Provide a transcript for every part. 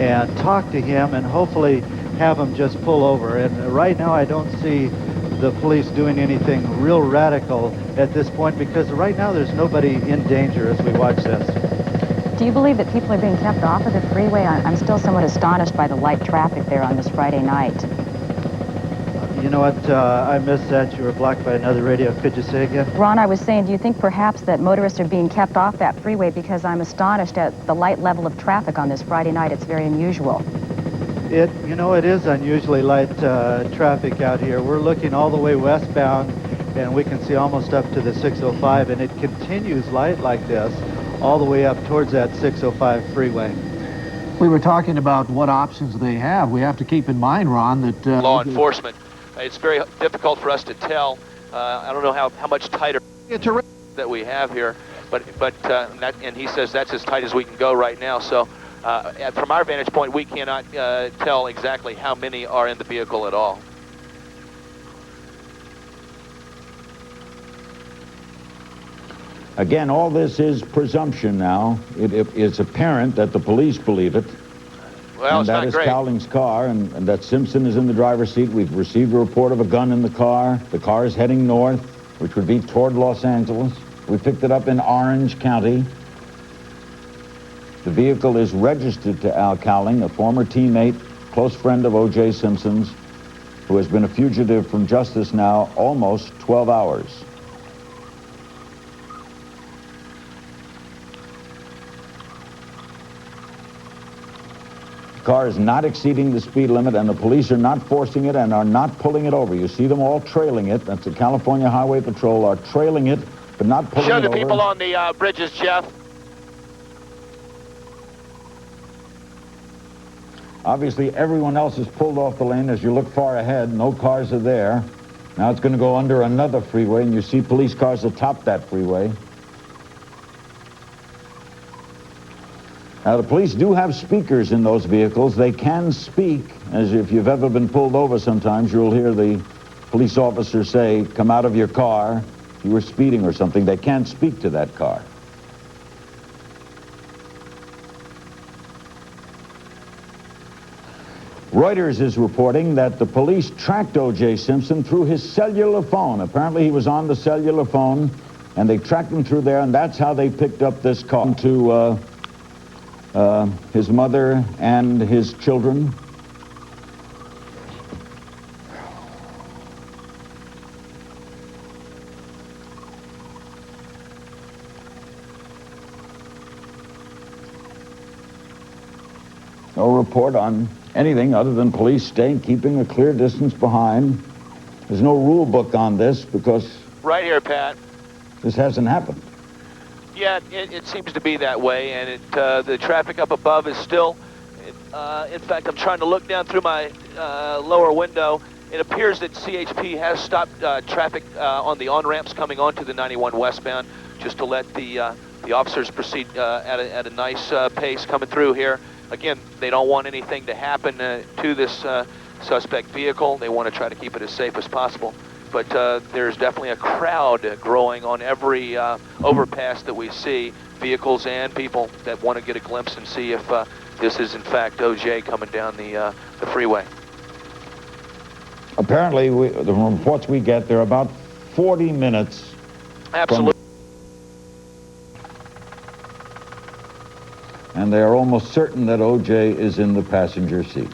and talk to him and hopefully have him just pull over. And right now I don't see the police doing anything real radical at this point, because right now there's nobody in danger as we watch this. Do you believe that people are being kept off of the freeway? I'm still somewhat astonished by the light traffic there on this Friday night. You know what? I missed that. You were blocked by another radio. Could you say again? Ron, I was saying, do you think perhaps that motorists are being kept off that freeway? Because I'm astonished at the light level of traffic on this Friday night. It's very unusual. You know, it is unusually light traffic out here. We're looking all the way westbound, and we can see almost up to the 605, and it continues light like this all the way up towards that 605 freeway. We were talking about what options they have. We have to keep in mind, Ron, that law enforcement, it's very difficult for us to tell. I don't know how much tighter that we have here, and he says that's as tight as we can go right now. So from our vantage point, we cannot tell exactly how many are in the vehicle at all. Again, all this is presumption now. It's apparent that the police believe it. Well, and that is Cowling's car, and that Simpson is in the driver's seat. We've received a report of a gun in the car. The car is heading north, which would be toward Los Angeles. We picked it up in Orange County. The vehicle is registered to Al Cowling, a former teammate, close friend of O.J. Simpson's, who has been a fugitive from justice now almost 12 hours. The car is not exceeding the speed limit, and the police are not forcing it and are not pulling it over. You see them all trailing it. That's the California Highway Patrol are trailing it, but not pulling it over. Show the people on the bridges, Jeff. Obviously, everyone else has pulled off the lane. As you look far ahead, no cars are there. Now it's going to go under another freeway, and you see police cars atop that freeway. Now, the police do have speakers in those vehicles. They can speak, as if you've ever been pulled over sometimes, you'll hear the police officer say, "Come out of your car," if you were speeding or something. They can speak to that car. Reuters is reporting that the police tracked O.J. Simpson through his cellular phone. Apparently he was on the cellular phone, and they tracked him through there, and that's how they picked up this car to his mother and his children. No report on anything other than police keeping a clear distance behind. There's no rule book on this because... Right here, Pat. This hasn't happened. Yeah, it seems to be that way, and the traffic up above is still... in fact, I'm trying to look down through my lower window. It appears that CHP has stopped traffic on the on-ramps coming onto the 91 westbound, just to let the officers proceed at a nice pace coming through here. Again, they don't want anything to happen to this suspect vehicle. They want to try to keep it as safe as possible. But there's definitely a crowd growing on every overpass that we see, vehicles and people that want to get a glimpse and see if this is in fact O.J. coming down the freeway. Apparently, the reports we get, they're about 40 minutes. Absolutely. And they are almost certain that O.J. is in the passenger seat.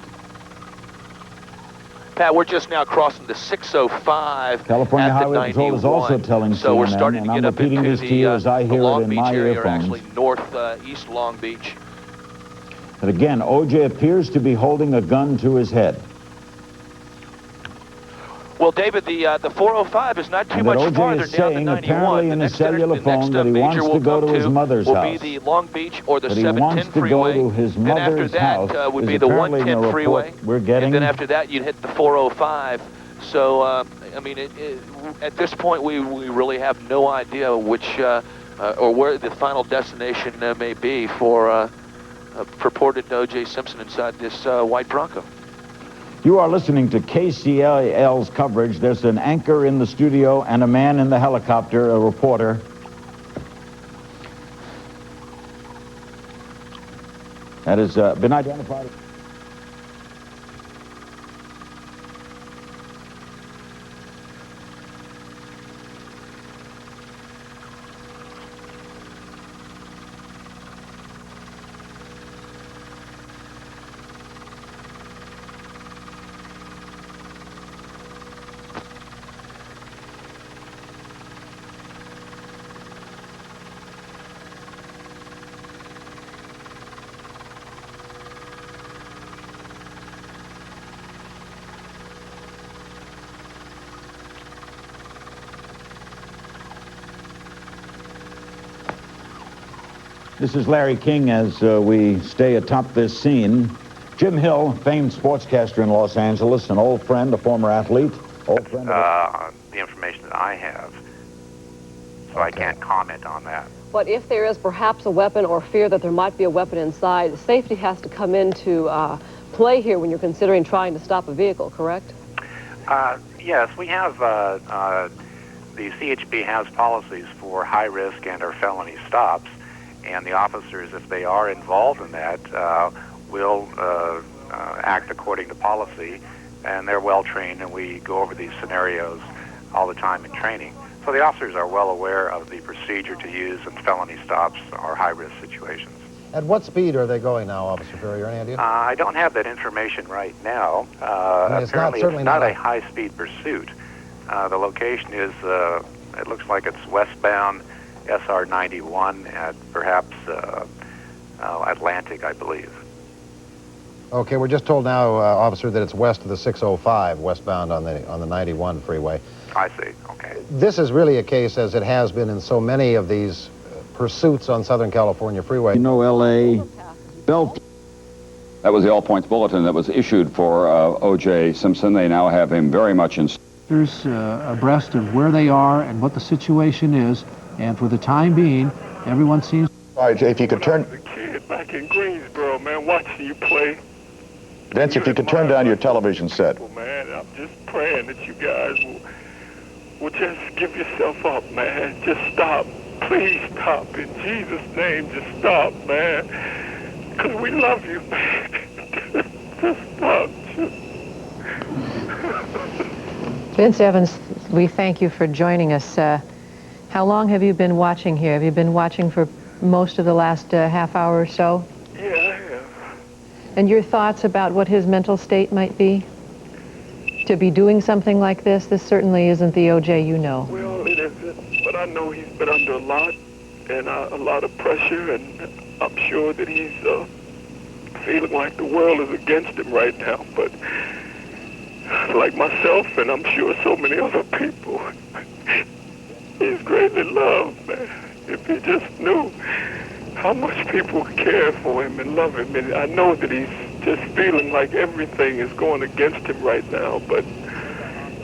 Pat, we're just now crossing the 605 California at the Highway 91. Patrol is also telling so CNN, we're starting to get up into the Long Beach area, or actually northeast Long Beach. But again, O.J. appears to be holding a gun to his head. Well, David, the 405 is not too much farther down the 91. The next cellular phone that he wants to go to his mother's house. Will be the Long Beach or the But he 710 wants to freeway. go to his mother's house. And after that would be the 110 freeway. We're getting. And then after that, you'd hit the 405. So, I mean, at this point, we really have no idea which or where the final destination may be for purported O.J. Simpson inside this white Bronco. You are listening to KCL's coverage. There's an anchor in the studio and a man in the helicopter, a reporter. That has been identified. This is Larry King as we stay atop this scene. Jim Hill, famed sportscaster in Los Angeles, an old friend, a former athlete, old friend of the information that I have, so I can't comment on that. But if there is perhaps a weapon or fear that there might be a weapon inside, safety has to come into play here when you're considering trying to stop a vehicle, correct? Yes, we have, the CHP has policies for high risk and or felony stops. And the officers, if they are involved in that, will act according to policy, and they're well trained, and we go over these scenarios all the time in training. So the officers are well aware of the procedure to use in felony stops or high-risk situations. At what speed are they going now, Officer Ferrier? Any idea? I don't have that information right now. Apparently it's not a high-speed pursuit. The location is, it looks like it's westbound SR 91 at perhaps Atlantic, I believe. Okay, we're just told now, officer, that it's west of the 605, westbound on the 91 freeway. I see. Okay. This is really a case, as it has been in so many of these pursuits on Southern California freeway. You know, L.A. Bell. That was the All Points Bulletin that was issued for O.J. Simpson. They now have him very much in. There's abreast of where they are and what the situation is. And for the time being, everyone seems... All right, if you could turn... I was a kid back in Greensboro, man, watching you play. Vince, if you could turn down your television set. Man, I'm just praying that you guys will just give yourself up, man. Just stop. Please stop. In Jesus' name, just stop, man. Because we love you, man. Just stop. Vince Evans, we thank you for joining us. How long have you been watching here? Have you been watching for most of the last half hour or so? Yeah, I have. And your thoughts about what his mental state might be? To be doing something like this? This certainly isn't the O.J. you know. Well, it isn't, but I know he's been under a lot of pressure, and I'm sure that he's feeling like the world is against him right now, but like myself, and I'm sure so many other people, he's greatly loved, man. If he just knew how much people care for him and love him. And I know that he's just feeling like everything is going against him right now, but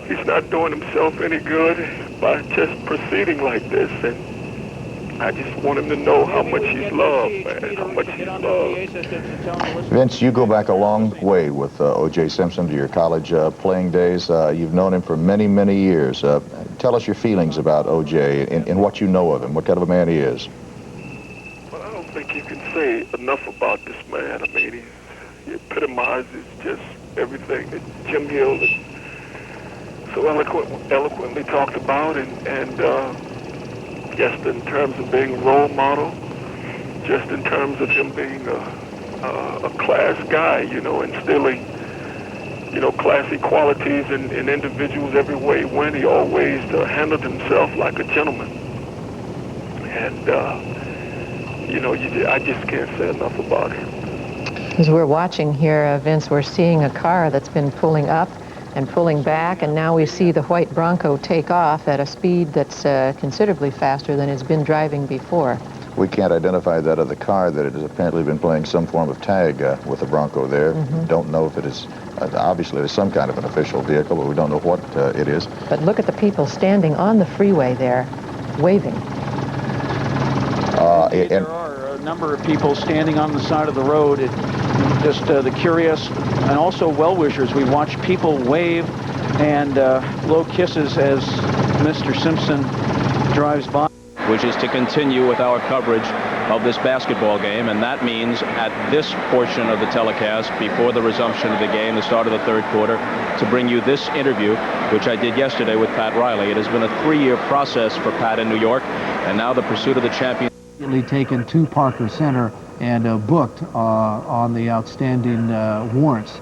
he's not doing himself any good by just proceeding like this. And I just want him to know how much he's loved, man, how much he's loved. Vince, you go back a long way with O.J. Simpson to your college playing days. You've known him for many, many years. Tell us your feelings about O.J. and what you know of him, what kind of a man he is. Well, I don't think you can say enough about this man. I mean, he epitomizes just everything that Jim Hill has so eloquently talked about, and just in terms of being a role model, just in terms of him being a class guy, you know, instilling, you know, classy qualities in individuals every way he went. He always handled himself like a gentleman. And, you know, I just can't say enough about him. As we're watching here, Vince, we're seeing a car that's been pulling up and pulling back, and now we see the white Bronco take off at a speed that's considerably faster than it's been driving before. We can't identify that other car that it has apparently been playing some form of tag with the Bronco there. Don't know if it is, obviously it's some kind of an official vehicle, but we don't know what it is. But look at the people standing on the freeway there, waving. There are a number of people standing on the side of the road. Just the curious and also well-wishers. We watch people wave and blow kisses as Mr. Simpson drives by. which is to continue with our coverage of this basketball game, and that means at this portion of the telecast, before the resumption of the game, the start of the third quarter, to bring you this interview, which I did yesterday with Pat Riley. It has been a 3-year process for Pat in New York, and now the pursuit of the champion. Taken to Parker Center and booked on the outstanding warrants.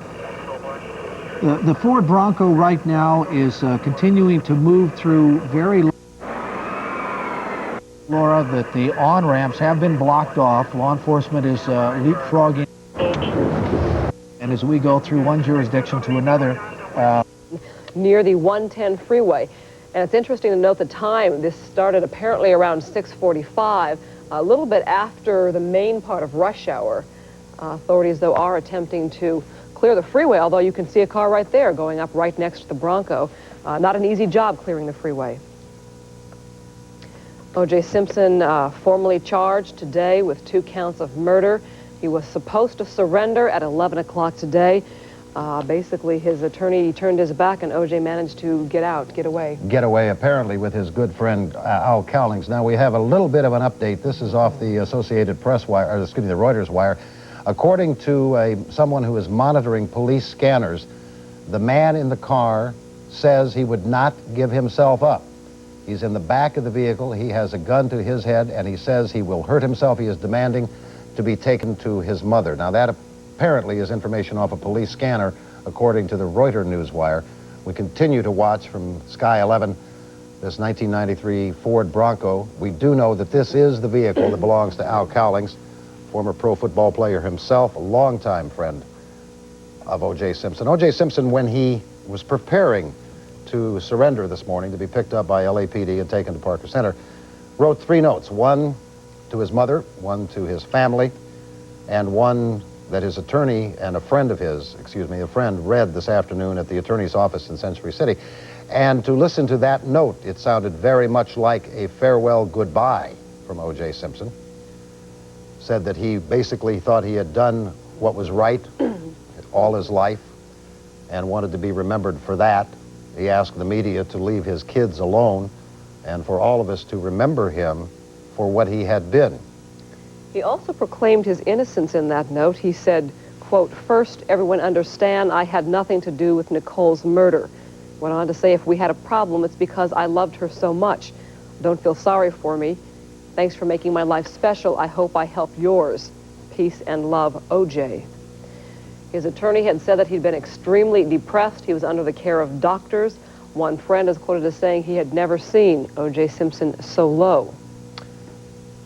The Ford Bronco right now is continuing to move through very... Laura, that the on-ramps have been blocked off. Law enforcement is leapfrogging. And as we go through one jurisdiction to another... near the 110 freeway. And it's interesting to note the time. This started apparently around 6:45, a little bit after the main part of rush hour. Authorities, though, are attempting to clear the freeway, although you can see a car right there going up right next to the Bronco. Not an easy job clearing the freeway. O.J. Simpson formally charged today with 2 counts of murder. He was supposed to surrender at 11 o'clock today. Basically, his attorney turned his back, and O.J. managed to get away. Get away, apparently, with his good friend Al Cowlings. Now, we have a little bit of an update. This is off the Associated Press wire, or excuse me, the Reuters wire. According to someone who is monitoring police scanners, the man in the car says he would not give himself up. He's in the back of the vehicle. He has a gun to his head, and he says he will hurt himself. He is demanding to be taken to his mother. Now, that apparently is information off a police scanner, according to the Reuters newswire. We continue to watch from Sky 11 this 1993 Ford Bronco. We do know that this is the vehicle that belongs to Al Cowlings, former pro football player himself, a longtime friend of O.J. Simpson. O.J. Simpson, when he was preparing to surrender this morning, to be picked up by LAPD and taken to Parker Center, wrote 3 notes, one to his mother, one to his family, and one that his attorney and a friend of his, a friend read this afternoon at the attorney's office in Century City. And to listen to that note, it sounded very much like a farewell goodbye from O.J. Simpson. Said that he basically thought he had done what was right all his life and wanted to be remembered for that. He asked the media to leave his kids alone and for all of us to remember him for what he had been. He also proclaimed his innocence in that note. He said, quote, "First, everyone understand I had nothing to do with Nicole's murder." Went on to say, if we had a problem, it's because I loved her so much. Don't feel sorry for me. Thanks for making my life special. I hope I helped yours. Peace and love, O.J. His attorney had said that he'd been extremely depressed. He was under the care of doctors. One friend is quoted as saying he had never seen O.J. Simpson so low.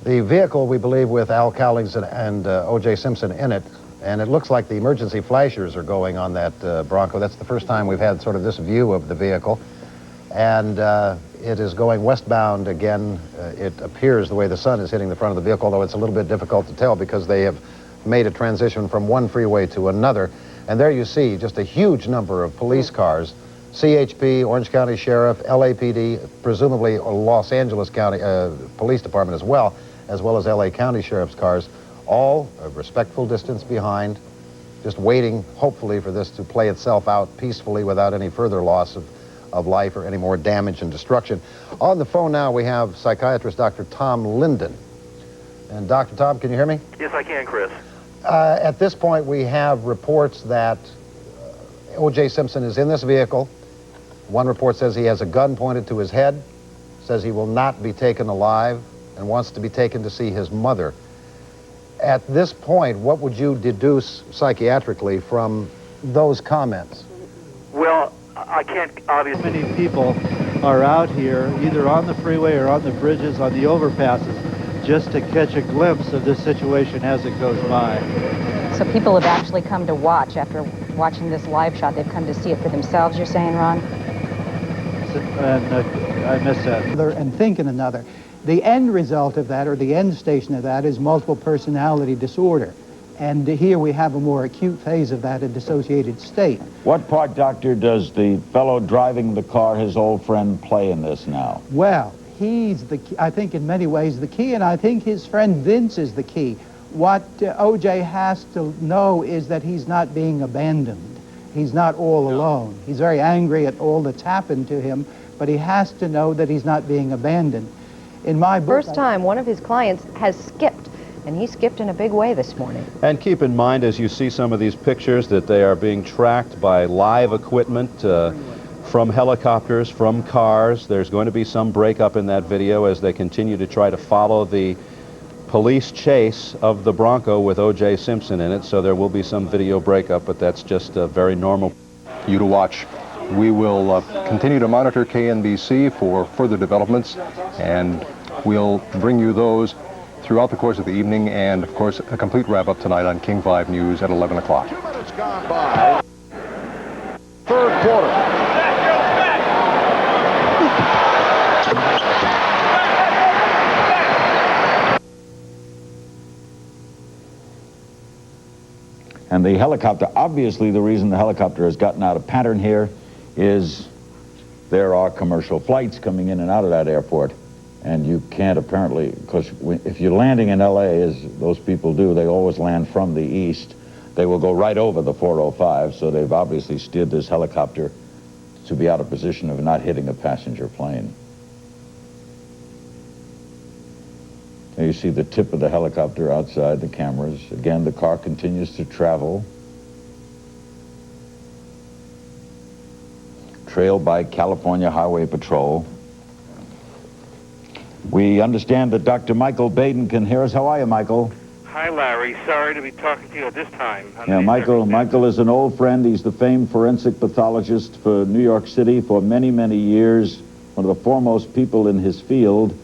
The vehicle, we believe, with Al Cowlings and O.J. Simpson in it, and it looks like the emergency flashers are going on that Bronco. That's the first time we've had sort of this view of the vehicle. And it is going westbound again. It appears the way the sun is hitting the front of the vehicle, although it's a little bit difficult to tell because they have made a transition from one freeway to another. And there you see just a huge number of police cars, CHP, Orange County Sheriff, LAPD, presumably Los Angeles County Police Department as well as LA County Sheriff's cars, all a respectful distance behind, just waiting, hopefully, for this to play itself out peacefully without any further loss of life or any more damage and destruction. On the phone now we have psychiatrist Dr. Tom Linden. And Dr. Tom, can you hear me? Yes, I can, Chris. At this point, we have reports that O.J. Simpson is in this vehicle. One report says he has a gun pointed to his head, says he will not be taken alive, and wants to be taken to see his mother. At this point, what would you deduce psychiatrically from those comments? Well, I can't obviously... Many people are out here, either on the freeway or on the bridges, on the overpasses, just to catch a glimpse of this situation as it goes by. So people have actually come to watch after watching this live shot. They've come to see it for themselves, you're saying, Ron? And I missed that. And think in another. The end result of that, or the end station of that, is multiple personality disorder. And here we have a more acute phase of that, a dissociated state. What part, Doctor, does the fellow driving the car, his old friend, play in this now? Well, he's the key, I think in many ways the key, and I think his friend Vince is the key. What O.J. has to know is that he's not being abandoned. He's not all alone. He's very angry at all that's happened to him, but he has to know that he's not being abandoned. In my book, First time one of his clients has skipped, and he skipped in a big way this morning. And keep in mind, as you see some of these pictures, that they are being tracked by live equipment from helicopters, from cars. There's going to be some breakup in that video as they continue to try to follow the police chase of the Bronco with O.J. Simpson in it, so there will be some video breakup, but that's just very normal. You to watch. We will continue to monitor KNBC for further developments, and we'll bring you those throughout the course of the evening, and of course a complete wrap-up tonight on King 5 News at 11 o'clock. 2 minutes gone by. Third quarter. And the helicopter, obviously the reason the helicopter has gotten out of pattern here is there are commercial flights coming in and out of that airport. And you can't apparently, because if you're landing in LA, as those people do, they always land from the east. They will go right over the 405, so they've obviously steered this helicopter to be out of position of not hitting a passenger plane. There you see the tip of the helicopter outside the cameras. Again, the car continues to travel, trailed by California Highway Patrol. We understand that Dr. Michael Baden can hear us. How are you, Michael? Hi, Larry. Sorry to be talking to you at this time. Yeah, Michael is an old friend. He's the famed forensic pathologist for New York City for many, many years, one of the foremost people in his field.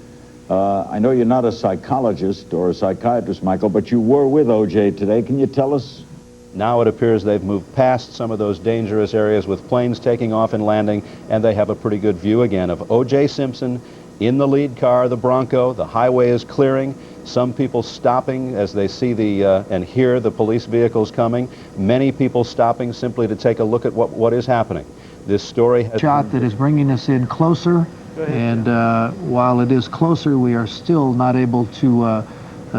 I know you're not a psychologist or a psychiatrist, Michael, but you were with O.J. today. Can you tell us? Now it appears they've moved past some of those dangerous areas with planes taking off and landing, and they have a pretty good view again of O.J. Simpson in the lead car, the Bronco. The highway is clearing. Some people stopping as they see and hear the police vehicles coming. Many people stopping simply to take a look at what is happening. This story has shot that is bringing us in closer. And while it is closer, we are still not able to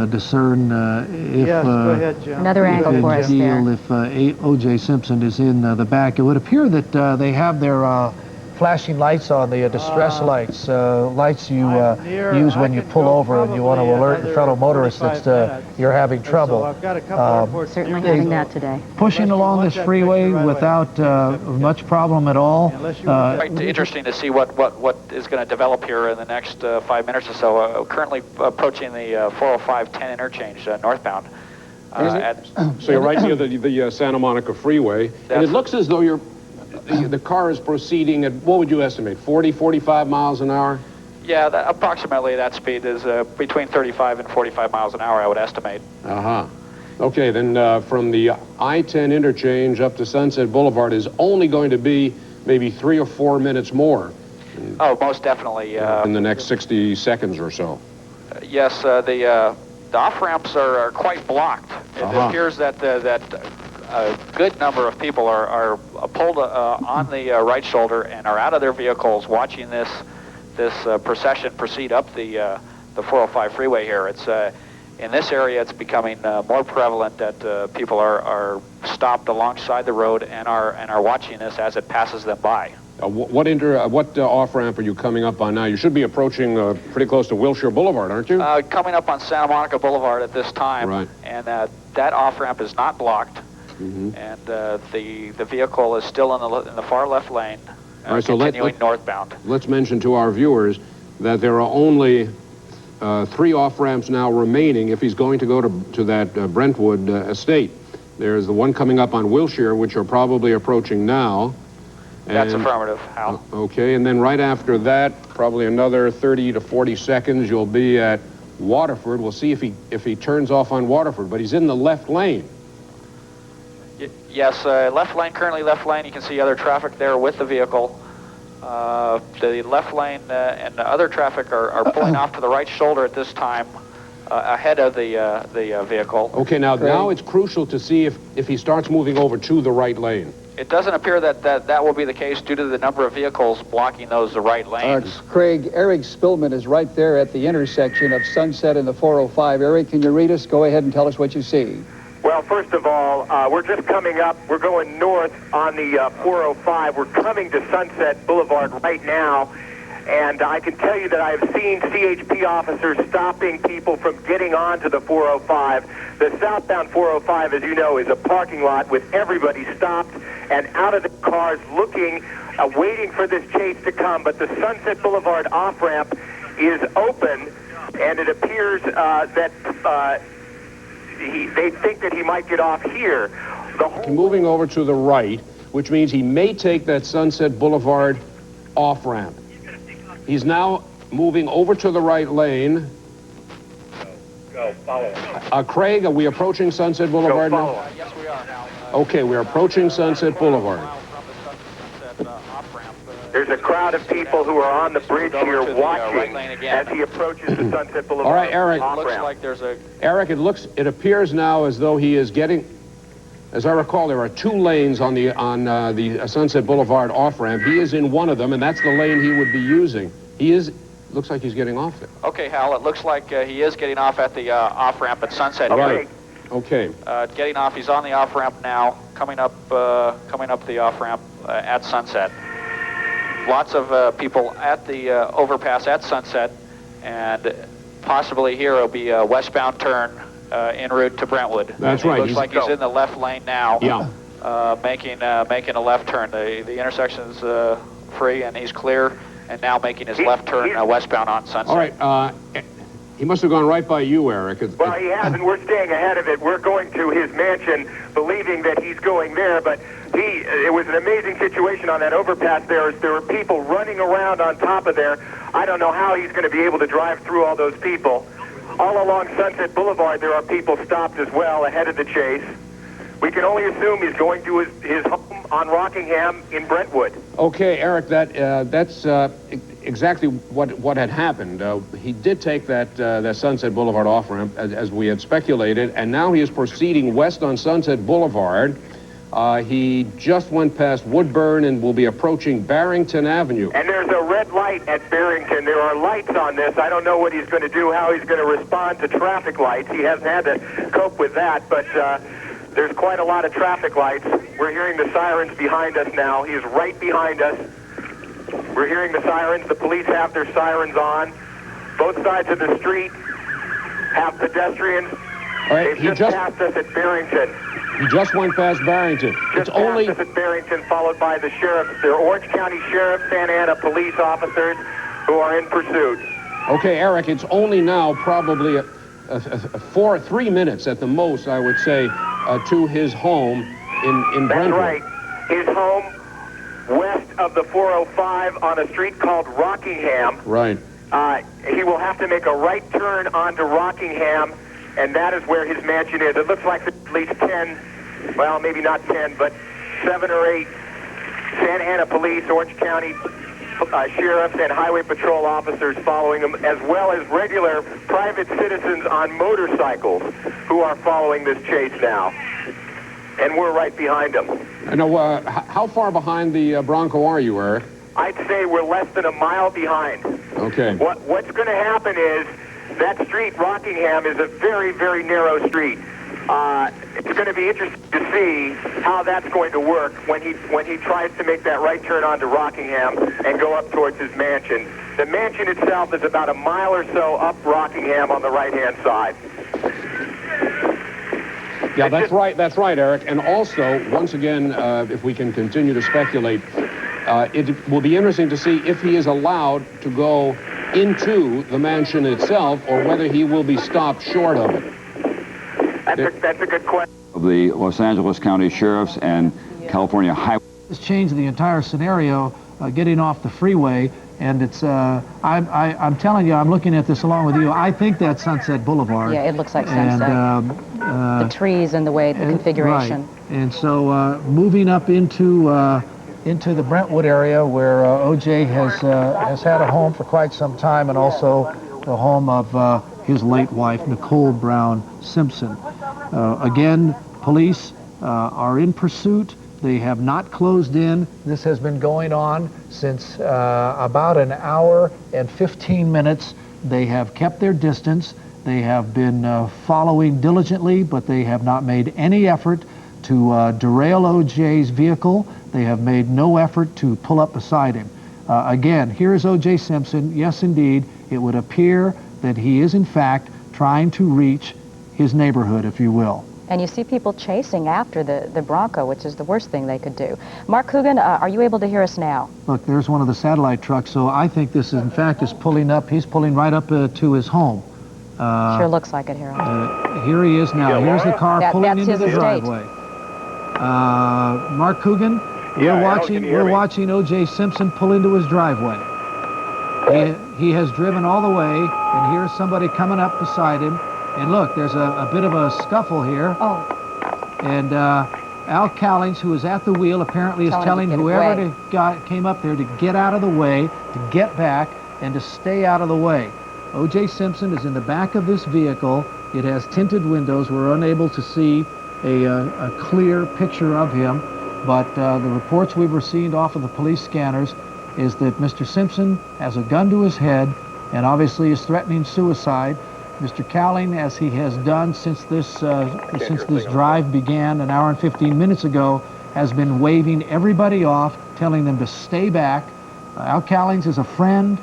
discern if go ahead, Jim. Another angle for us there. If O.J. Simpson is in the back. It would appear that they have their flashing lights on, the distress lights, lights you use when you pull over and you want to alert your fellow motorists that you're having trouble. So I've got a couple reports. Certainly having that today. Pushing along this freeway without much problem at all. Quite interesting to see what is going to develop here in the next 5 minutes or so. Currently approaching the 405-10 interchange northbound. So you're right near the Santa Monica freeway, and it looks as though the car is proceeding at, what would you estimate, 40, 45 miles an hour? Yeah, approximately that speed is between 35 and 45 miles an hour, I would estimate. Uh-huh. Okay, then from the I-10 interchange up to Sunset Boulevard is only going to be maybe 3 or 4 minutes more. Oh, most definitely. In the next 60 seconds or so. Yes, the off-ramps are quite blocked. It appears that a good number of people are pulled on the right shoulder and are out of their vehicles watching this procession proceed up the 405 freeway here. It's in this area it's becoming more prevalent that people are stopped alongside the road and are watching this as it passes them by. What off-ramp are you coming up on now? You should be approaching pretty close to Wilshire Boulevard, aren't you? Coming up on Santa Monica Boulevard at this time, right. And that off-ramp is not blocked. Mm-hmm. And the vehicle is still in the far left lane, right, so continuing northbound. Let's mention to our viewers that there are only 3 off-ramps now remaining if he's going to go to that Brentwood estate. There's the one coming up on Wilshire, which you're probably approaching now. That's affirmative, Hal. Okay, and then right after that, probably another 30 to 40 seconds, you'll be at Waterford. We'll see if he turns off on Waterford, but he's in the left lane. Yes, left lane, currently left lane. You can see other traffic there with the vehicle. The left lane and the other traffic are pulling off to the right shoulder at this time, ahead of the vehicle. Okay, now it's crucial to see if he starts moving over to the right lane. It doesn't appear that will be the case due to the number of vehicles blocking the right lanes. Craig, Eric Spillman is right there at the intersection of Sunset and the 405. Eric, can you read us? Go ahead and tell us what you see. Well, first of all, we're just coming up. We're going north on the 405. We're coming to Sunset Boulevard right now. And I can tell you that I have seen CHP officers stopping people from getting onto the 405. The southbound 405, as you know, is a parking lot with everybody stopped and out of the cars looking, waiting for this chase to come. But the Sunset Boulevard off-ramp is open, and it appears that they think that he might get off here. Moving over to the right, which means he may take that Sunset Boulevard off-ramp. He's now moving over to the right lane. Go, follow. Craig, are we approaching Sunset Boulevard now? Yes, we are now. Okay, we're approaching Sunset Boulevard. There's a crowd of people who are on the bridge here watching as he approaches the Sunset Boulevard. All right, Eric. Looks like there's a... Eric, it appears now as though he is getting... As I recall, there are two lanes on the Sunset Boulevard off-ramp. He is in one of them, and that's the lane he would be using. Looks like he's getting off it. Okay, Hal, it looks like he is getting off at the off-ramp at Sunset. Right. Okay. Getting off, he's on the off-ramp now, coming up the off-ramp at Sunset. Lots of people at the overpass at Sunset, and possibly here will be a westbound turn en route to Brentwood. That's right. Looks like he's in the left lane now. Yeah. Making a left turn. The intersection's free, and he's clear, and now making his left turn westbound on Sunset. All right. He must have gone right by you, Eric. Well, he hasn't. We're staying ahead of it. We're going to his mansion, believing that he's going there, but it was an amazing situation on that overpass. There were people running around on top of there. I don't know how he's going to be able to drive through all those people. All along Sunset Boulevard, there are people stopped as well ahead of the chase. We can only assume he's going to his home on Rockingham in Brentwood. Okay, Eric, that's exactly what had happened. He did take that Sunset Boulevard off-ramp, as we had speculated, and now he is proceeding west on Sunset Boulevard. He just went past Woodburn and will be approaching Barrington Avenue. And there's a red light at Barrington. There are lights on this. I don't know what he's going to do, how he's going to respond to traffic lights. He hasn't had to cope with that, but there's quite a lot of traffic lights. We're hearing the sirens behind us now. He's right behind us. We're hearing the sirens. The police have their sirens on. Both sides of the street have pedestrians. All right, They've just passed us at Barrington. He just went past Barrington. Just passed us at Barrington, followed by the sheriffs. They're Orange County Sheriff, Santa Ana police officers who are in pursuit. Okay, Eric, it's only now probably 3 minutes at the most, I would say, to his home in Brentwood. That's right. His home west of the 405 on a street called Rockingham. Right. He will have to make a right turn onto Rockingham, and that is where his mansion is. It looks like at least 10, well, maybe not 10, but 7 or 8 Santa Ana police, Orange County sheriffs, and highway patrol officers following him, as well as regular private citizens on motorcycles who are following this chase now. And we're right behind him. Now, how far behind the Bronco are you, Eric? I'd say we're less than a mile behind. Okay. What's going to happen is that street, Rockingham, is a very, very narrow street. It's going to be interesting to see how that's going to work when he tries to make that right turn onto Rockingham and go up towards his mansion. The mansion itself is about a mile or so up Rockingham on the right-hand side. Yeah, that's right, Eric. And also, once again, if we can continue to speculate, it will be interesting to see if he is allowed to go into the mansion itself or whether he will be stopped short of it. That's a good question. The Los Angeles County Sheriffs and California Highway. It's changed the entire scenario, getting off the freeway, and it's, I'm telling you, I'm looking at this along with you, I think that's Sunset Boulevard. Yeah, it looks like Sunset. And, the trees and the way, the configuration. Right. And so moving up into the Brentwood area where O.J. has had a home for quite some time, and also the home of his late wife, Nicole Brown Simpson. Again, police are in pursuit. They have not closed in. This has been going on since about an hour and 15 minutes. They have kept their distance. They have been following diligently, but they have not made any effort to derail O.J.'s vehicle. They have made no effort to pull up beside him. Again, here is O.J. Simpson. Yes, indeed, it would appear that he is, in fact, trying to reach his neighborhood, if you will. And you see people chasing after the Bronco, which is the worst thing they could do. Mark Coogan, are you able to hear us now? Look, there's one of the satellite trucks, so I think this, in fact, is pulling up. He's pulling right up to his home. Sure looks like it, Harold. Here he is now. Here's the car pulling into the estate. driveway. Mark Coogan, we're watching O.J. Simpson pull into his driveway. He has driven all the way, and here's somebody coming up beside him. And look, there's a bit of a scuffle here. Oh. And Al Cowlings, who is at the wheel, apparently is telling whoever came up there to get out of the way, to get back, and to stay out of the way. O.J. Simpson is in the back of this vehicle. It has tinted windows. We're unable to see a clear picture of him, but the reports we've received off of the police scanners is that Mr. Simpson has a gun to his head and obviously is threatening suicide. Mr. Cowling, as he has done since this drive began an hour and 15 minutes ago, has been waving everybody off, telling them to stay back. Al Cowlings is a friend.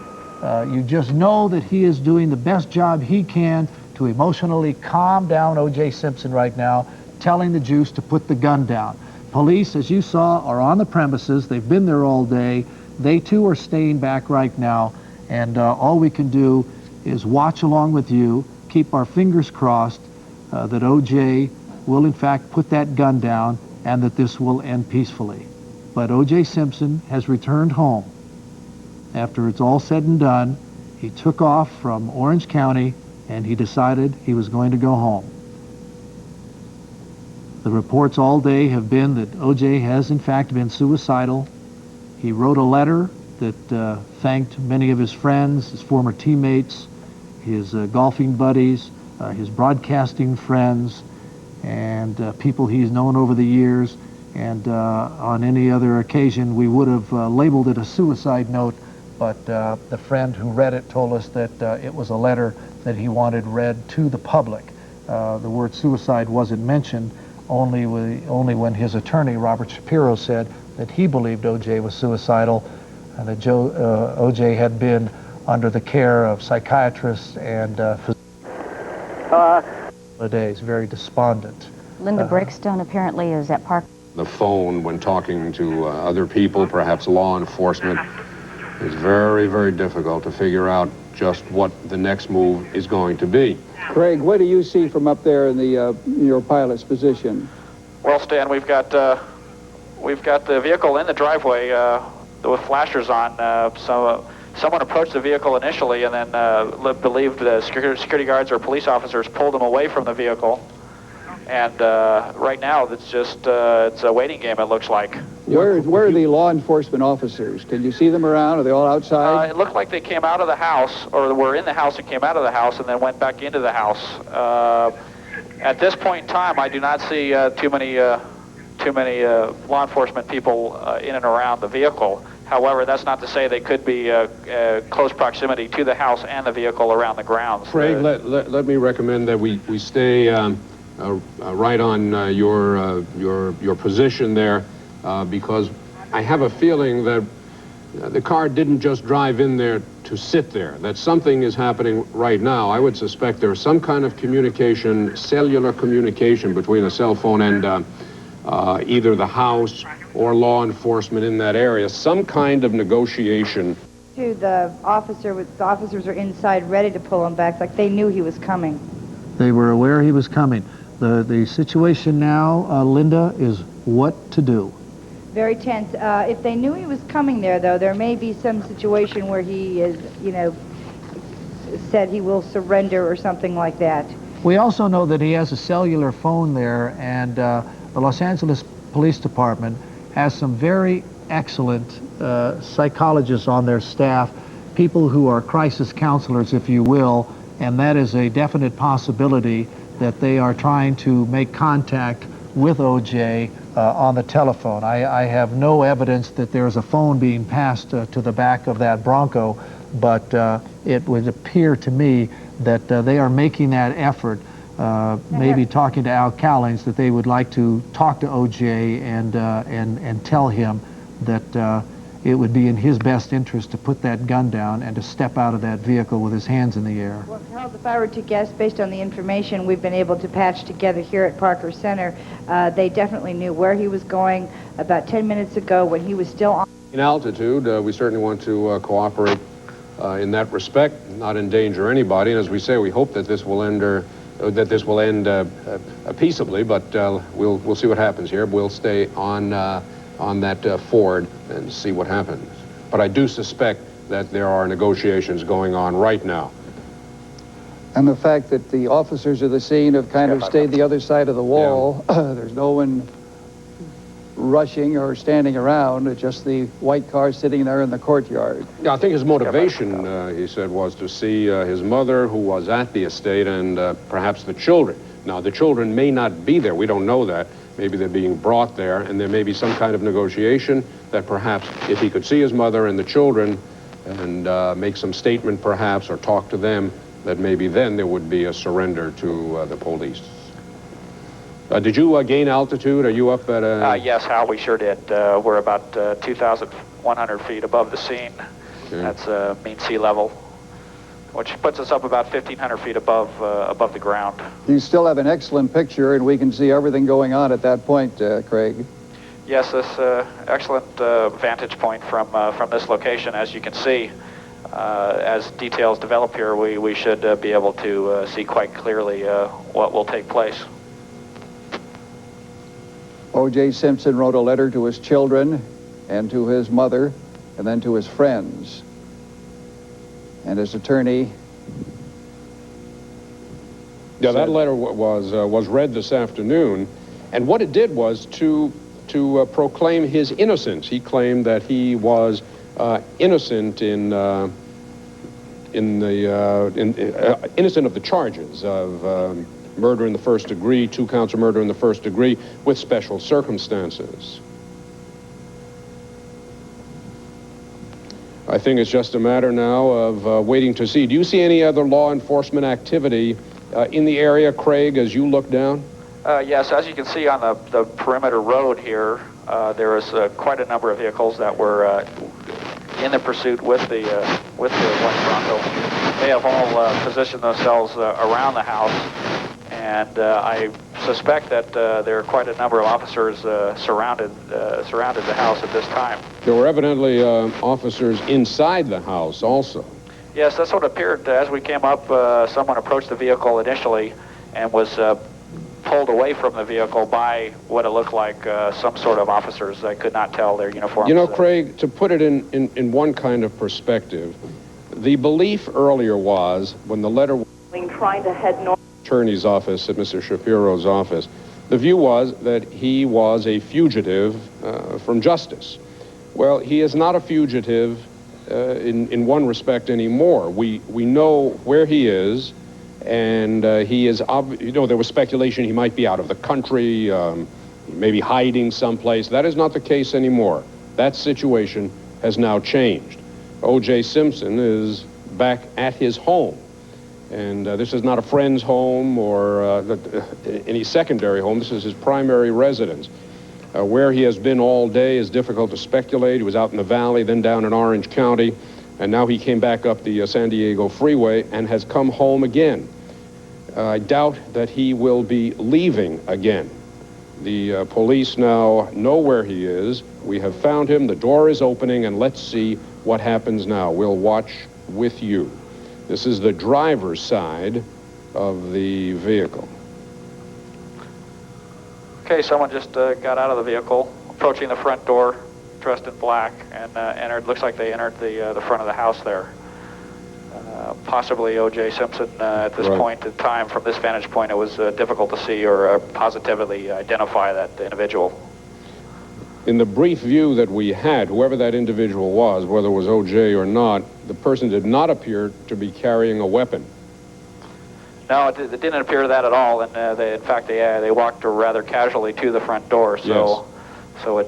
You just know that he is doing the best job he can to emotionally calm down O.J. Simpson right now, telling the juice to put the gun down. Police, as you saw, are on the premises. They've been there all day. They, too, are staying back right now, and all we can do is watch along with you, keep our fingers crossed that O.J. will, in fact, put that gun down and that this will end peacefully. But O.J. Simpson has returned home. After it's all said and done, he took off from Orange County and he decided he was going to go home. The reports all day have been that O.J. has, in fact, been suicidal. He wrote a letter that thanked many of his friends, his former teammates, his golfing buddies, his broadcasting friends, and people he's known over the years. And on any other occasion, we would have labeled it a suicide note, but the friend who read it told us that it was a letter that he wanted read to the public. The word suicide wasn't mentioned, only when his attorney, Robert Shapiro, said that he believed O.J. was suicidal, and that O.J. had been under the care of psychiatrists and days, very despondent. Linda Breakstone apparently is at Park. The phone, when talking to other people, perhaps law enforcement, is very, very difficult to figure out just what the next move is going to be. Craig, what do you see from up there in your pilot's position? Well, Stan, we've got the vehicle in the driveway with flashers on. Someone approached the vehicle initially and then believed the security guards or police officers pulled them away from the vehicle. And right now, it's just it's a waiting game, it looks like. Where are the law enforcement officers? Can you see them around? Are they all outside? It looked like they came out of the house, or were in the house and came out of the house and then went back into the house. At this point in time, I do not see too many law enforcement people in and around the vehicle. However, that's not to say they could be close proximity to the house and the vehicle around the grounds. Craig, let me recommend that we stay right on your position there, because I have a feeling that the car didn't just drive in there to sit there, that something is happening right now. I would suspect there's some kind of communication, cellular communication between a cell phone and either the house or law enforcement in that area, some kind of negotiation. The officers are inside ready to pull him back, like they knew he was coming. They were aware he was coming. The situation now, Linda, is what to do. Very tense. If they knew he was coming there, though, there may be some situation where he is, said he will surrender or something like that. We also know that he has a cellular phone there, and the Los Angeles Police Department has some very excellent psychologists on their staff, people who are crisis counselors, if you will, and that is a definite possibility that they are trying to make contact with O.J. On the telephone. I have no evidence that there's a phone being passed to the back of that Bronco, but it would appear to me that they are making that effort, maybe talking to Al Cowlings, that they would like to talk to O.J. and tell him that it would be in his best interest to put that gun down and to step out of that vehicle with his hands in the air. Well, Harold, if I were to guess, based on the information we've been able to patch together here at Parker Center, they definitely knew where he was going about 10 minutes ago when he was still on. In altitude, we certainly want to cooperate in that respect, not endanger anybody. And as we say, we hope that this will end peaceably, but we'll see what happens here. We'll stay on that Ford and see what happens. But I do suspect that there are negotiations going on right now. And the fact that the officers of the scene have kind of stayed the other side of the wall, there's no one rushing or standing around, just the white car sitting there in the courtyard. Yeah, I think his motivation, he said, was to see his mother, who was at the estate, and perhaps the children. Now, the children may not be there. We don't know that. Maybe they're being brought there, and there may be some kind of negotiation that perhaps if he could see his mother and the children and make some statement perhaps or talk to them, that maybe then there would be a surrender to the police. Did you gain altitude? Are you up at a... Yes, Hal, we sure did. We're about 2,100 feet above the scene. Okay. That's mean sea level, which puts us up about 1,500 feet above the ground. You still have an excellent picture, and we can see everything going on at that point, Craig. Yes, this excellent vantage point from this location. As you can see, as details develop here, we should be able to see quite clearly what will take place. O.J. Simpson wrote a letter to his children and to his mother and then to his friends. And his attorney... Yeah, that letter was read this afternoon, and what it did was to proclaim his innocence. He claimed that he was innocent innocent of the charges of murder in the first degree, 2 counts of murder in the first degree, with special circumstances. I think it's just a matter now of waiting to see. Do you see any other law enforcement activity in the area, Craig, as you look down? Yes, as you can see on the perimeter road here, there is quite a number of vehicles that were in the pursuit with the white Bronco. They have all positioned themselves around the house. And I suspect that there are quite a number of officers surrounded the house at this time. There were evidently officers inside the house also. Yes, that's what appeared as we came up. Someone approached the vehicle initially and was pulled away from the vehicle by what it looked like some sort of officers. I could not tell their uniforms. You know, Craig, to put it in one kind of perspective, the belief earlier was when the letter was trying to head north. Attorney's office, at Mr. Shapiro's office, the view was that he was a fugitive from justice. Well, he is not a fugitive in one respect anymore. We know where he is, and he is, there was speculation he might be out of the country, maybe hiding someplace. That is not the case anymore. That situation has now changed. O.J. Simpson is back at his home. And this is not a friend's home or any secondary home. This is his primary residence. Where he has been all day is difficult to speculate. He was out in the valley, then down in Orange County, and now he came back up the San Diego freeway and has come home again. I doubt that he will be leaving again. The police now know where he is. We have found him. The door is opening, and let's see what happens now. We'll watch with you. This is the driver's side of the vehicle. Okay, someone just got out of the vehicle, approaching the front door, dressed in black, and entered. Looks like they entered the front of the house there. Possibly O.J. Simpson at this point in time. From this vantage point, it was difficult to see or positively identify that individual. In the brief view that we had, whoever that individual was, whether it was O.J. or not, the person did not appear to be carrying a weapon. No, it didn't appear that at all, and in fact, they walked rather casually to the front door. So, yes. So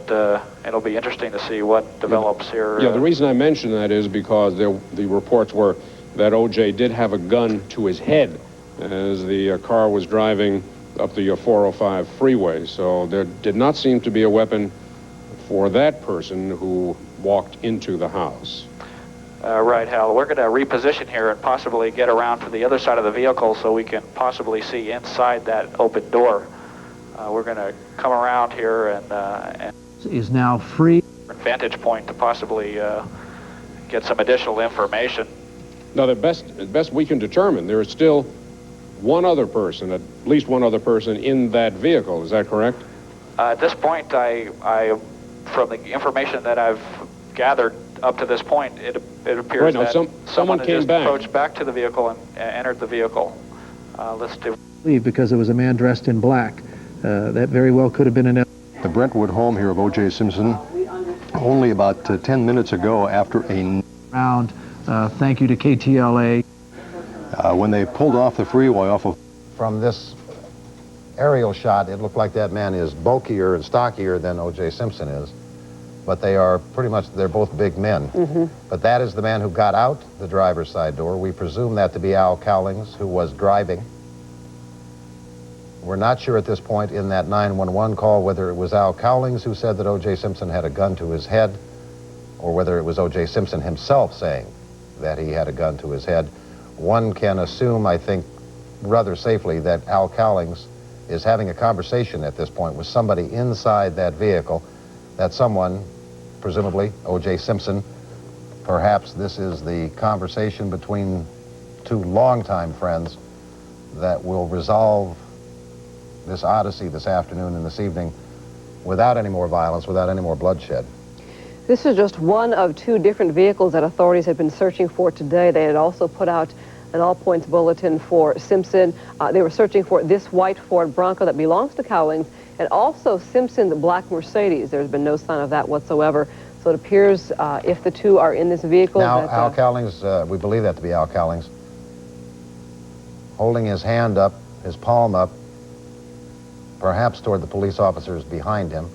it'll be interesting to see what develops here. Yeah, the reason I mention that is because the reports were that O.J. did have a gun to his head as the car was driving up the 405 freeway. So there did not seem to be a weapon for that person who walked into the house. Right, Hal. We're going to reposition here and possibly get around to the other side of the vehicle so we can possibly see inside that open door. We're going to come around here and Is now free. Vantage point to possibly get some additional information. Now, the best we can determine, there is still one other person, at least one other person in that vehicle. Is that correct? At this point, I from the information that I've gathered up to this point, it appears Right, now, that someone had came just back. approached back to the vehicle and entered the vehicle. Let's do. Leave because it was a man dressed in black. That very well could have been an. The Brentwood home here of O.J. Simpson, only about 10 minutes ago after a round. Thank you to KTLA. When they pulled off the freeway off of... From this aerial shot, it looked like that man is bulkier and stockier than O.J. Simpson is. But they are pretty much, they're both big men. But that is the man who got out the driver's side door. We presume that to be Al Cowlings, who was driving. We're not sure at this point in that 911 call whether it was Al Cowlings who said that O.J. Simpson had a gun to his head, or whether it was O.J. Simpson himself saying that he had a gun to his head. One can assume, I think, rather safely that Al Cowlings is having a conversation at this point with somebody inside that vehicle, that someone, presumably O.J. Simpson, perhaps this is the conversation between two longtime friends that will resolve this odyssey this afternoon and this evening without any more violence, without any more bloodshed. This is just one of two different vehicles that authorities have been searching for today. They had also put out an all-points bulletin for Simpson. They were searching for this white Ford Bronco that belongs to Cowlings, and also Simpson's black Mercedes. There's been no sign of that whatsoever. So it appears if the two are in this vehicle... Now, Al Cowlings, we believe that to be Al Cowlings, holding his hand up, his palm up, perhaps toward the police officers behind him,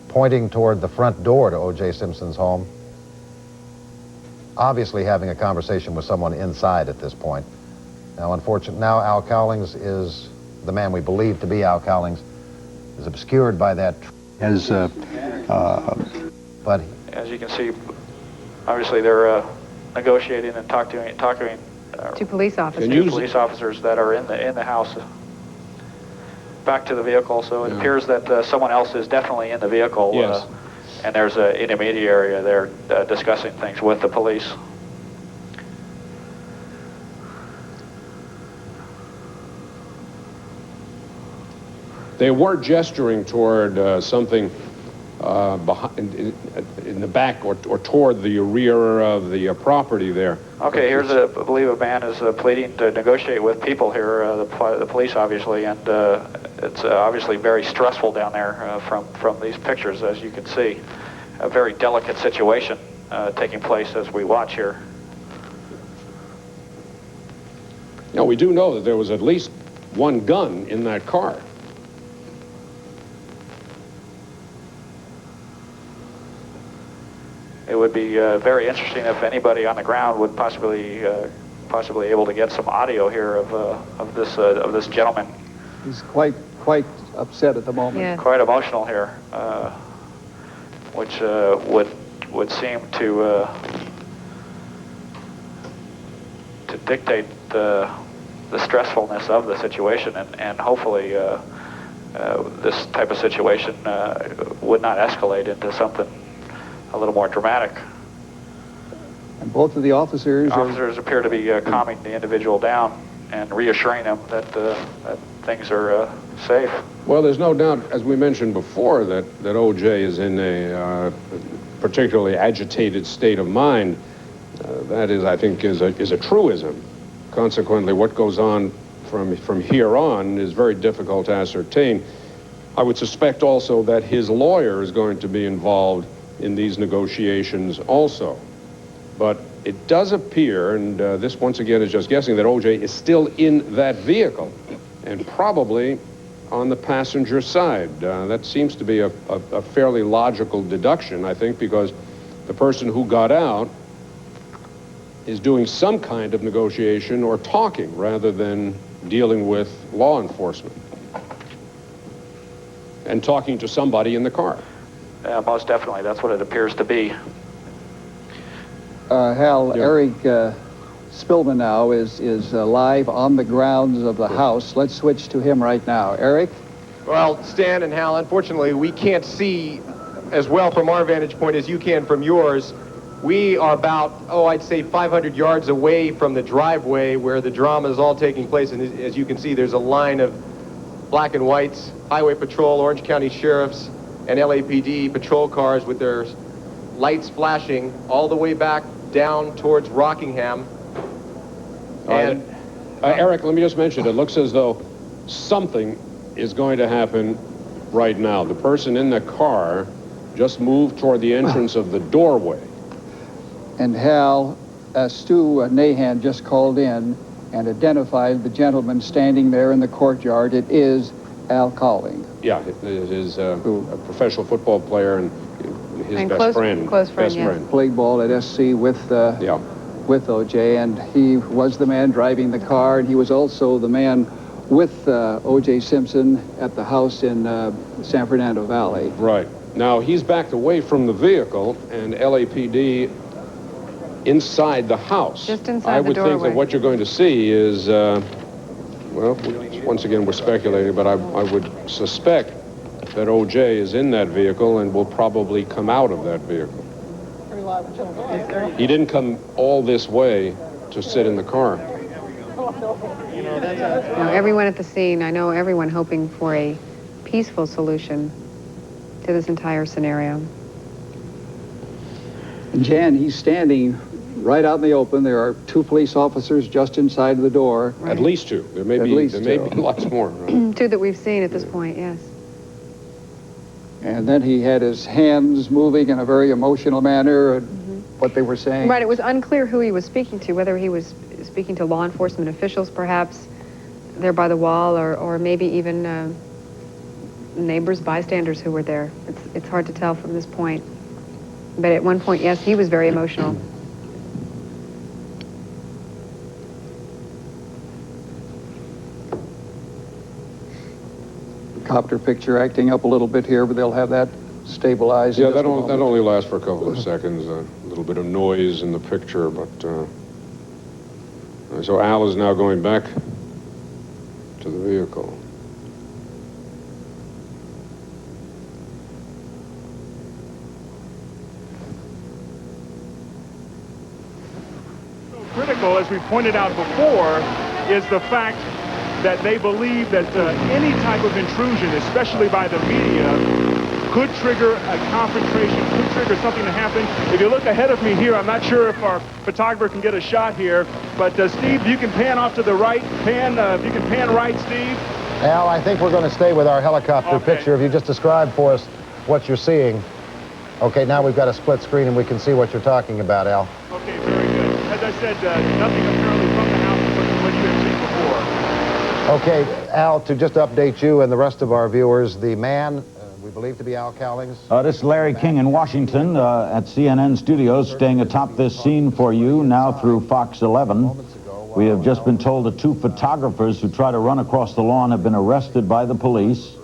pointing toward the front door to O.J. Simpson's home, obviously having a conversation with someone inside at this point. Now, unfortunately, now Al Cowlings is the man we believe to be Al Cowlings, is obscured by that. But as you can see, obviously they're negotiating and talking Two police officers. two police officers that are in the house. Back to the vehicle, so it appears that someone else is definitely in the vehicle. Yes. And there's an intermediary there discussing things with the police. They were gesturing toward something behind, in the back or toward the rear of the property there. Okay, here's I believe a man is pleading to negotiate with people here, the police obviously, and it's obviously very stressful down there from these pictures, as you can see. A very delicate situation taking place as we watch here. Now, we do know that there was at least one gun in that car. It would be very interesting if anybody on the ground would possibly able to get some audio here of this gentleman. He's quite upset at the moment. Yeah. Quite emotional here, which would seem to dictate the stressfulness of the situation, and hopefully this type of situation would not escalate into something a little more dramatic. And both of the officers appear to be calming the individual down and reassuring him that things are safe. Well, there's no doubt, as we mentioned before, that O.J. is in a particularly agitated state of mind. That is, I think, is a truism. Consequently, what goes on from here on is very difficult to ascertain. I would suspect also that his lawyer is going to be involved in these negotiations also. But it does appear, and this once again is just guessing, that O.J. is still in that vehicle and probably on the passenger side. That seems to be a fairly logical deduction, I think, because the person who got out is doing some kind of negotiation or talking rather than dealing with law enforcement and talking to somebody in the car. Most definitely, that's what it appears to be. Hal, Eric Spillman now is live on the grounds of the house. Let's switch to him right now. Eric? Well, Stan and Hal, unfortunately, we can't see as well from our vantage point as you can from yours. We are about, I'd say 500 yards away from the driveway where the drama is all taking place. And as you can see, there's a line of black and whites, Highway Patrol, Orange County Sheriffs, and LAPD patrol cars with their lights flashing all the way back down towards Rockingham. And Eric, let me just mention, it looks as though something is going to happen right now. The person in the car just moved toward the entrance of the doorway. And Hal, Stu Nahan just called in and identified the gentleman standing there in the courtyard. It is Al Cowling. Yeah, it is a professional football player and his best friend. Close friend, yes. Played ball at SC with O.J., and he was the man driving the car, and he was also the man with O.J. Simpson at the house in San Fernando Valley. Right. Now, he's backed away from the vehicle, and LAPD inside the house. Just inside the doorway. I would think that what you're going to see is, well, once again, we're speculating, but I would suspect that O.J. is in that vehicle and will probably come out of that vehicle. He didn't come all this way to sit in the car. Everyone at the scene, I know everyone hoping for a peaceful solution to this entire scenario. Jan, he's standing right out in the open. There are 2 police officers just inside the door. Right. At least 2. There may be lots more. Right? 2 that we've seen at this point, yes. And then he had his hands moving in a very emotional manner, what they were saying. Right, it was unclear who he was speaking to, whether he was speaking to law enforcement officials, perhaps, there by the wall, or maybe even neighbors, bystanders who were there. It's hard to tell from this point. But at one point, yes, he was very emotional. Copter picture acting up a little bit here, but they'll have that stabilized. Yeah, that only lasts for a couple of seconds. A little bit of noise in the picture, but so Al is now going back to the vehicle. Critical, as we pointed out before, is the fact that they believe that any type of intrusion, especially by the media, could trigger a confrontation, could trigger something to happen. If you look ahead of me here, I'm not sure if our photographer can get a shot here, but Steve, you can pan off to the right. If you can pan right, Steve. Al, I think we're going to stay with our helicopter picture. If you just describe for us what you're seeing. Okay, now we've got a split screen and we can see what you're talking about, Al. Okay, very good. As I said, nothing apparently from the house, but what you have seen before. Okay, Al, to just update you and the rest of our viewers, the man we believe to be Al Cowlings. This is Larry King in Washington at CNN Studios, staying atop this scene for you now through Fox 11. We have just been told that 2 photographers who try to run across the lawn have been arrested by the police.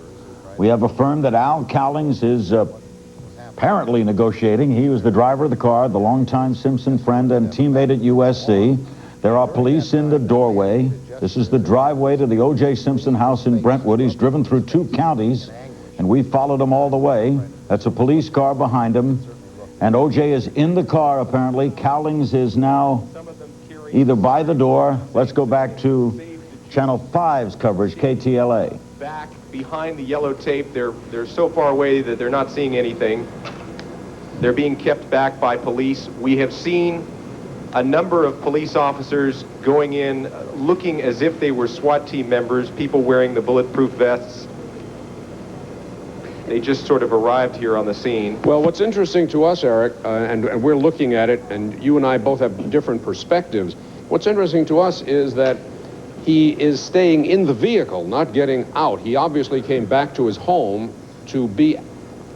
We have affirmed that Al Cowlings is apparently negotiating. He was the driver of the car, the longtime Simpson friend and teammate at USC. There are police in the doorway. This is the driveway to the O.J. Simpson house in Brentwood. He's driven through 2 counties, and we followed him all the way. That's a police car behind him. And O.J. is in the car, apparently. Cowlings is now either by the door. Let's go back to Channel 5's coverage, KTLA. Back behind the yellow tape, they're so far away that they're not seeing anything. They're being kept back by police. We have seen a number of police officers going in, looking as if they were SWAT team members, people wearing the bulletproof vests. They just sort of arrived here on the scene. Well, what's interesting to us, Eric, and we're looking at it, and you and I both have different perspectives. What's interesting to us is that he is staying in the vehicle, not getting out. He obviously came back to his home to be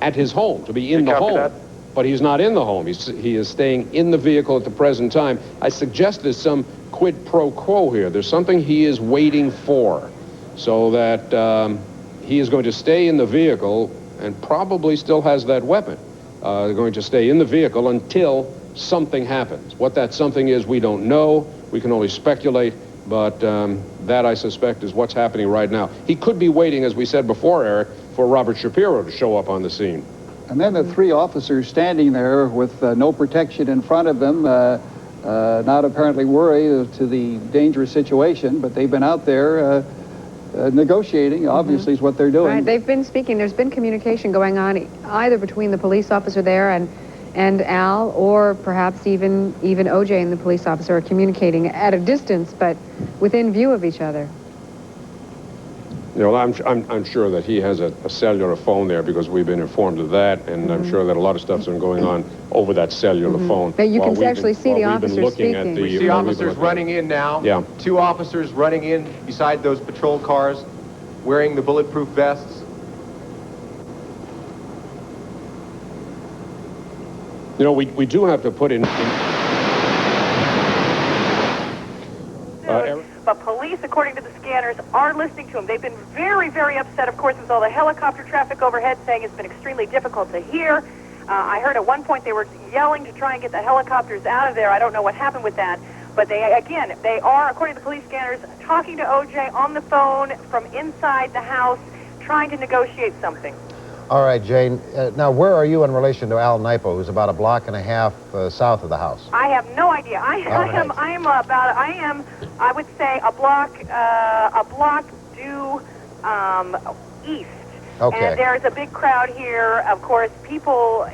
at his home, to be in the home. But he's not in the home. He is staying in the vehicle at the present time. I suggest there's some quid pro quo here. There's something he is waiting for, so that he is going to stay in the vehicle and probably still has that weapon. going to stay in the vehicle until something happens. What that something is, we don't know. We can only speculate, but that, I suspect, is what's happening right now. He could be waiting, as we said before, Eric, for Robert Shapiro to show up on the scene. And then the three officers standing there with no protection in front of them, not apparently worried to the dangerous situation, but they've been out there negotiating, obviously, is what they're doing. Right, they've been speaking. There's been communication going on either between the police officer there and Al, or perhaps even OJ and the police officer are communicating at a distance, but within view of each other. You know, I'm sure that he has a cellular phone there because we've been informed of that, and I'm sure that a lot of stuff's been going on over that cellular phone. But you can actually see the officers speaking. We see officers running in now. Yeah. 2 officers running in beside those patrol cars, wearing the bulletproof vests. You know, we do have to put in But police, according to the scanners, are listening to him. They've been very, very upset, of course, with all the helicopter traffic overhead, saying it's been extremely difficult to hear. I heard at one point they were yelling to try and get the helicopters out of there. I don't know what happened with that. But they are, according to the police scanners, talking to OJ on the phone from inside the house, trying to negotiate something. All right, Jane. Now, where are you in relation to Al Nipo, who's about a block and a half south of the house? I have no idea. I am, I would say, a block due east. Okay. And there's a big crowd here. Of course, people,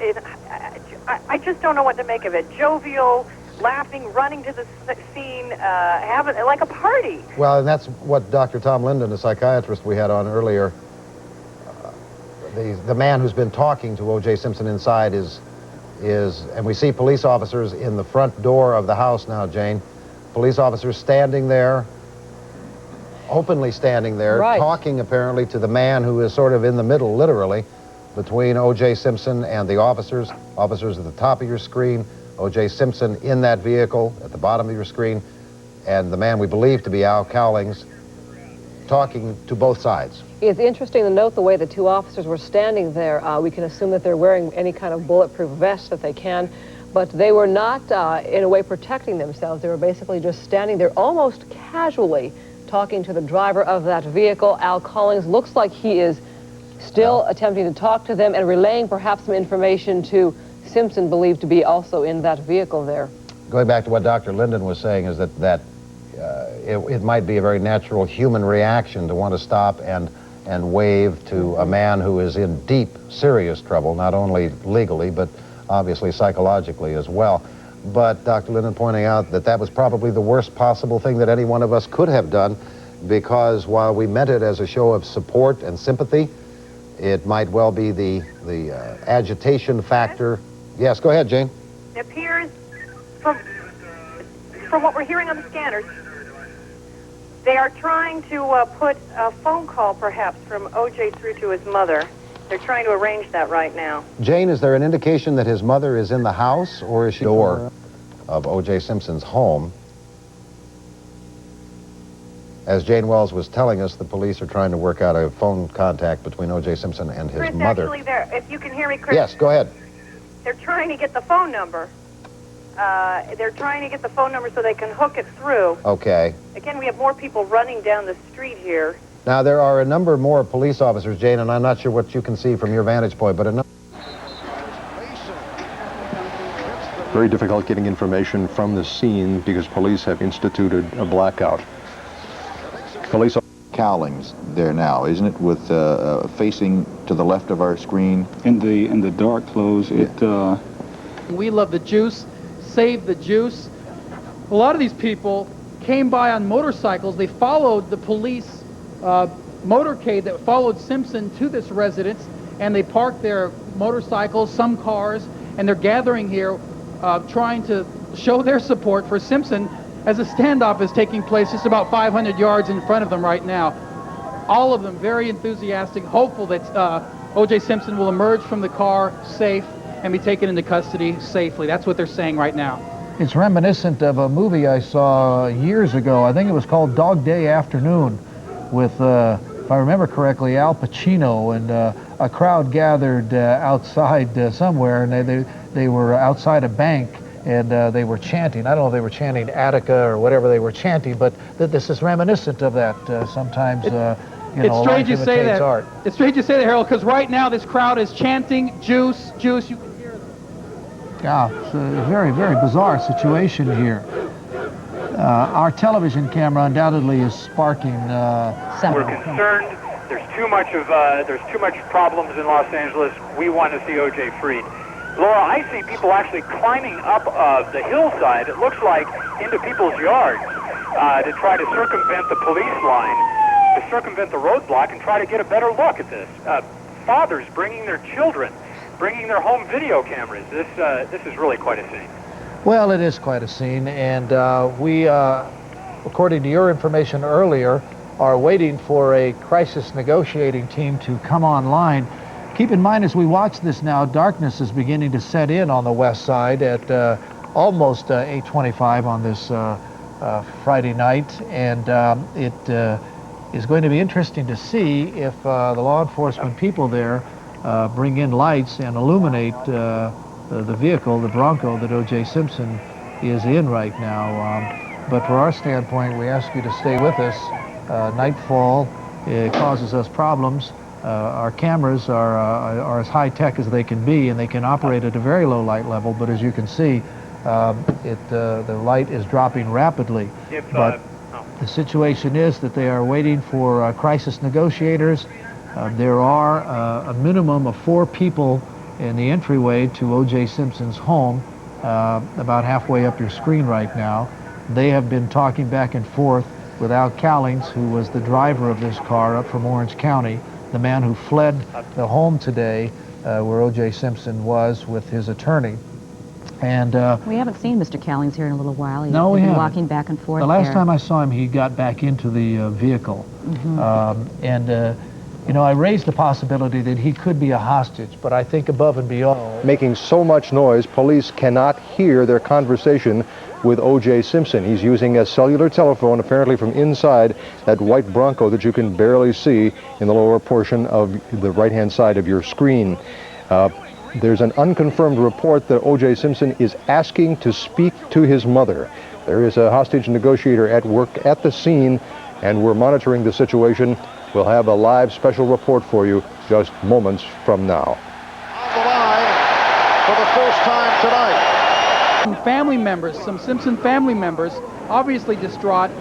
I just don't know what to make of it. Jovial, laughing, running to the scene, having like a party. Well, and that's what Dr. Tom Linden, the psychiatrist we had on earlier, the man who's been talking to O.J. Simpson inside is, and we see police officers in the front door of the house now, Jane. Police officers standing there, openly standing there, Right. talking apparently to the man who is sort of in the middle, literally, between O.J. Simpson and the officers. Officers at the top of your screen, O.J. Simpson in that vehicle at the bottom of your screen, and the man we believe to be Al Cowlings talking to both sides. It's interesting to note the way the 2 officers were standing there. We can assume that they're wearing any kind of bulletproof vest that they can, but they were not in a way protecting themselves. They were basically just standing there almost casually talking to the driver of that vehicle. Al Cowlings looks like he is still attempting to talk to them and relaying perhaps some information to Simpson, believed to be also in that vehicle there. Going back to what Dr. Linden was saying is that it might be a very natural human reaction to want to stop and wave to a man who is in deep, serious trouble, not only legally, but obviously psychologically as well. But Dr. Linden pointing out that was probably the worst possible thing that any one of us could have done, because while we meant it as a show of support and sympathy, it might well be the agitation factor. Yes, go ahead, Jane. It appears, from what we're hearing on the scanners, they are trying to put a phone call, perhaps, from OJ through to his mother. They're trying to arrange that right now. Jane, is there an indication that his mother is in the house, or is she door of O.J. Simpson's home? As Jane Wells was telling us, the police are trying to work out a phone contact between O.J. Simpson and his Chris, mother. actually, if you can hear me, Chris. Yes, go ahead. They're trying to get the phone number. They're trying to get the phone number so they can hook it through. Okay. Again, we have more people running down the street here. Now, there are a number more police officers, Jane, and I'm not sure what you can see from your vantage point, but a number... Very difficult getting information from the scene because police have instituted a blackout. Police Cowlings there now, isn't it, with facing to the left of our screen? In the dark clothes, We love the juice, save the juice. A lot of these people came by on motorcycles. They followed the police motorcade that followed Simpson to this residence, and they parked their motorcycles, some cars, and they're gathering here trying to show their support for Simpson as a standoff is taking place just about 500 yards in front of them right now. All of them very enthusiastic, hopeful that O.J. Simpson will emerge from the car safe and be taken into custody safely. That's what they're saying right now. It's reminiscent of a movie I saw years ago. I think it was called Dog Day Afternoon with, if I remember correctly, Al Pacino and a crowd gathered outside somewhere, and they were outside a bank, and they were chanting. I don't know if they were chanting Attica or whatever they were chanting, but this is reminiscent of that. Sometimes, you know, it's strange you say that. Art. It's strange you say that, Harold, because right now this crowd is chanting juice, juice. You can hear them. Yeah, it's a very, very bizarre situation here. Our television camera undoubtedly is sparking. We're concerned. There's too much problems in Los Angeles. We want to see O.J. freed. Laura, I see people actually climbing up the hillside, it looks like, into people's yards to try to circumvent the police line, to circumvent the roadblock and try to get a better look at this. Fathers bringing their children, bringing their home video cameras. This is really quite a scene. Well, it is quite a scene, and we, according to your information earlier, are waiting for a crisis negotiating team to come online. Keep in mind, as we watch this now, darkness is beginning to set in on the west side at almost 8:25 on this Friday night, and it is going to be interesting to see if the law enforcement people there bring in lights and illuminate the vehicle, the Bronco that O.J. Simpson is in right now. But for our standpoint, we ask you to stay with us. Nightfall causes us problems. Our cameras are as high-tech as they can be, and they can operate at a very low light level, but as you can see, the light is dropping rapidly. But the situation is that they are waiting for crisis negotiators. There are a minimum of 4 people in the entryway to O.J. Simpson's home, about halfway up your screen right now. They have been talking back and forth with Al Cowlings, who was the driver of this car up from Orange County, the man who fled the home today where O.J. Simpson was with his attorney. And we haven't seen Mr. Cowlings here in a little while. He's no, we haven't. Walking back and forth. The last time I saw him, he got back into the vehicle. You know, I raised the possibility that he could be a hostage, but I think above and beyond. Making so much noise, police cannot hear their conversation with O.J. Simpson. He's using a cellular telephone, apparently from inside that white Bronco that you can barely see in the lower portion of the right-hand side of your screen. There's an unconfirmed report that O.J. Simpson is asking to speak to his mother. There is a hostage negotiator at work at the scene, and we're monitoring the situation. We'll have a live special report for you just moments from now. On the line for the first time tonight. Some family members, some Simpson family members, obviously distraught,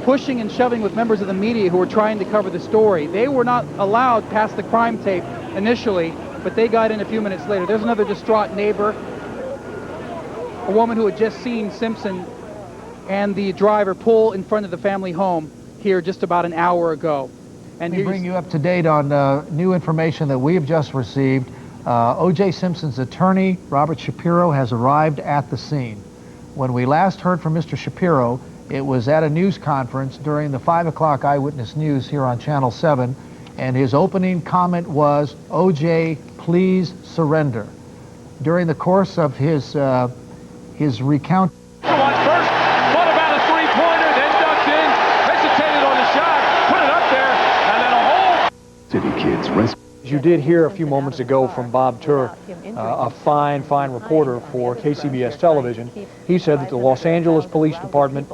pushing and shoving with members of the media who were trying to cover the story. They were not allowed past the crime tape initially, but they got in a few minutes later. There's another distraught neighbor, a woman who had just seen Simpson and the driver pull in front of the family home here just about an hour ago. And we bring you up to date on new information that we have just received. O.J. Simpson's attorney, Robert Shapiro, has arrived at the scene. When we last heard from Mr. Shapiro, it was at a news conference during the 5 o'clock Eyewitness News here on Channel 7, and his opening comment was, "O.J., please surrender." During the course of his recount. As you did hear a few moments ago from Bob Turr, a fine reporter for KCBS television, he said that the Los Angeles Police Department